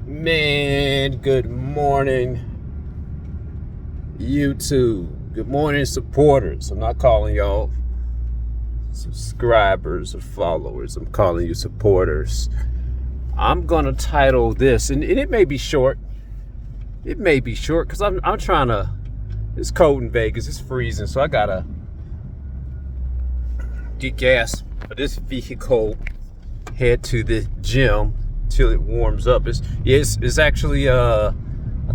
Man, good morning, YouTube. Good morning, supporters. I'm not calling y'all subscribers or followers. I'm calling you supporters. I'm gonna title this, and it may be short. It may be short because I'm trying to. It's cold in Vegas. It's freezing, so I gotta get gas for this vehicle. Head to the gym till it warms up. It's actually I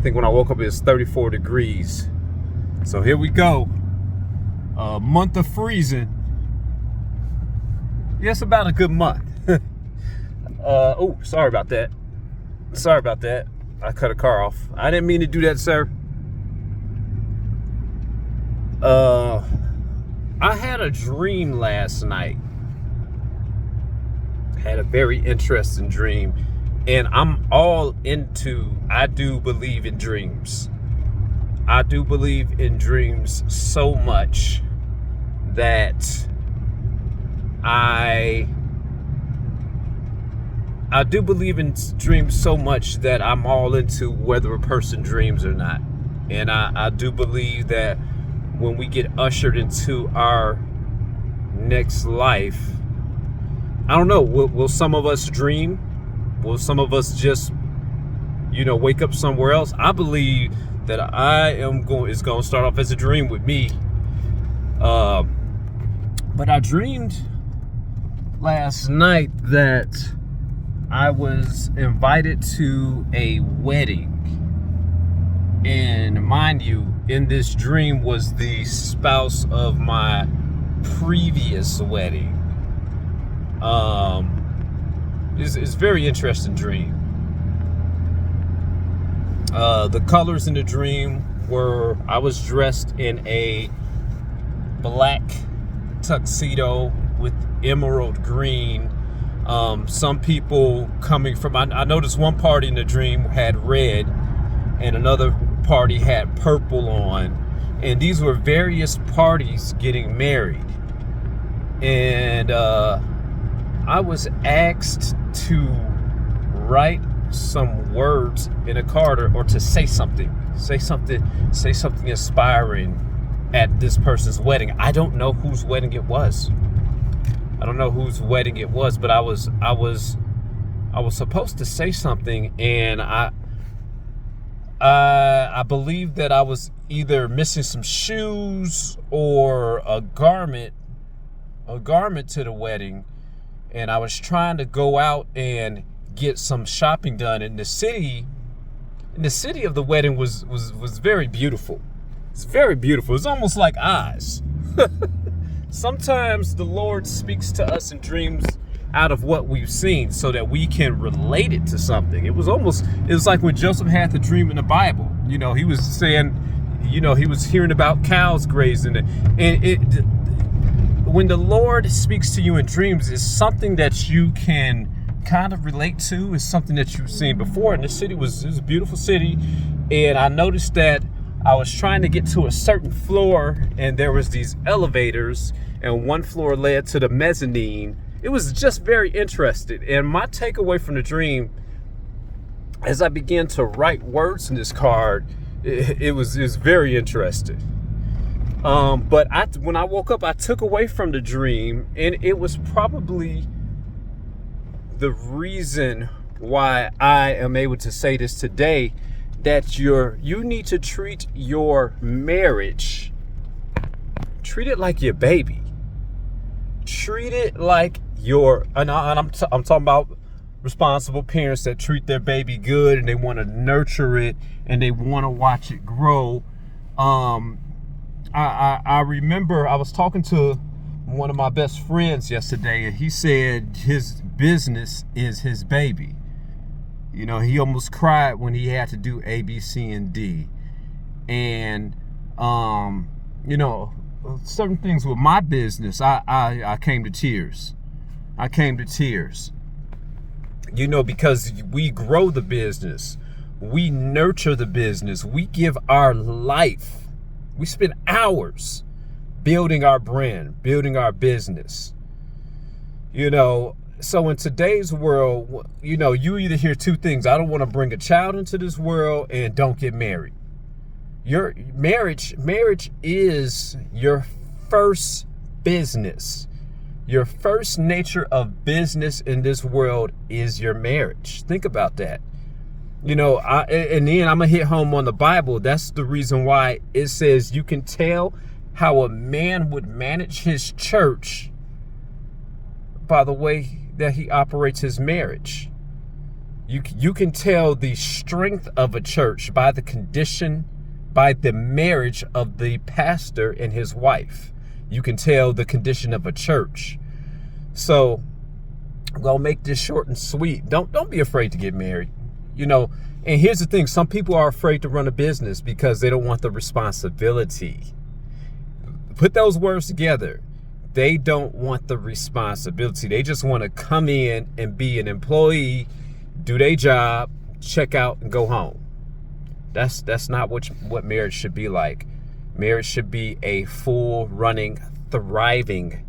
think when I woke up it was 34 degrees. So here we go. A month of freezing. Yeah, it's about a good month. Oh, sorry about that. Sorry about that. I cut a car off. I didn't mean to do that, sir. I had a dream last night. Had a very interesting dream, and I'm all into, I do believe in dreams. I do believe in dreams so much that I do believe in dreams so much that I'm all into whether a person dreams or not. And I do believe that when we get ushered into our next life, I don't know, will some of us dream? Will some of us just, wake up somewhere else? I believe that it's going to start off as a dream with me. But I dreamed last night that I was invited to a wedding. And mind you, in this dream was the spouse of my previous wedding. It's a very interesting dream. The colors in the dream were, I was dressed in a black tuxedo with emerald green. Some people coming from, I noticed one party in the dream had red and another party had purple on. And these were various parties getting married. And I was asked to write some words in a card or to say something inspiring at this person's wedding. I don't know whose wedding it was. But I was supposed to say something, and I believe that I was either missing some shoes or a garment to the wedding. And I was trying to go out and get some shopping done. And the city of the wedding was very beautiful. It's very beautiful. It's almost like Oz. Sometimes the Lord speaks to us in dreams out of what we've seen so that we can relate it to something. It was like when Joseph had the dream in the Bible. He was saying, he was hearing about cows grazing. When the Lord speaks to you in dreams, it's something that you can kind of relate to. It's something that you've seen before. And the city was a beautiful city. And I noticed that I was trying to get to a certain floor, and there was these elevators, and one floor led to the mezzanine. It was just very interesting. And my takeaway from the dream, as I began to write words in this card, it was very interesting. But when I woke up, I took away from the dream, and it was probably the reason why I am able to say this today, that you need to treat your marriage, treat it like your baby. Treat it like I'm talking about responsible parents that treat their baby good, and they want to nurture it, and they want to watch it grow. I remember I was talking to one of my best friends yesterday, and he said his business is his baby. He almost cried when he had to do A, B, C, and D. And, certain things with my business, I came to tears. Because we grow the business. We nurture the business. We give our life. We spend hours building our brand, building our business. So in today's world, you know, you either hear two things. I don't want to bring a child into this world, and don't get married. Your marriage is your first business. Your first nature of business in this world is your marriage. Think about that. You know, and then I'm going to hit home on the Bible. That's the reason why it says you can tell how a man would manage his church by the way that he operates his marriage. You can tell the strength of a church by the marriage of the pastor and his wife. You can tell the condition of a church. So, well, make this short and sweet. Don't be afraid to get married. You know, and here's the thing. Some people are afraid to run a business because they don't want the responsibility. Put those words together. They don't want the responsibility. They just want to come in and be an employee, do their job, check out, and go home. That's not what marriage should be like. Marriage should be a full running, thriving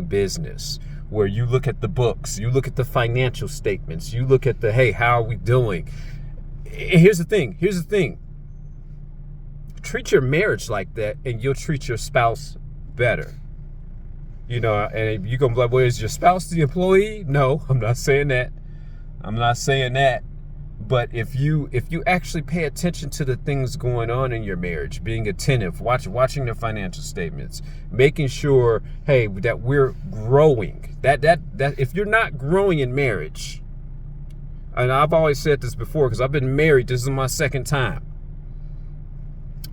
business where you look at the books, you look at the financial statements, you look at the, hey, how are we doing? And here's the thing. Treat your marriage like that, and you'll treat your spouse better. You know, and you're going to be like, well, is your spouse the employee? No, I'm not saying that. But if you actually pay attention to the things going on in your marriage, being attentive, watching the financial statements, making sure, hey, that we're growing. That if you're not growing in marriage, and I've always said this before because I've been married, this is my second time.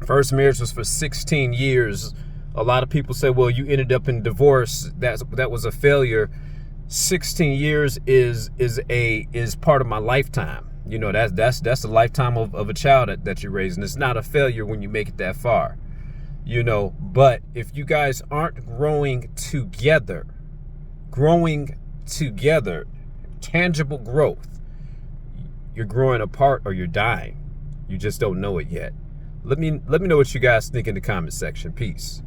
First marriage was for 16 years. A lot of people say, well, you ended up in divorce. That was a failure. 16 years is part of my lifetime. You know, that's the lifetime of a child that you're raising. It's not a failure when you make it that far. You know, but if you guys aren't growing together, tangible growth, you're growing apart or you're dying. You just don't know it yet. Let me know what you guys think in the comment section. Peace.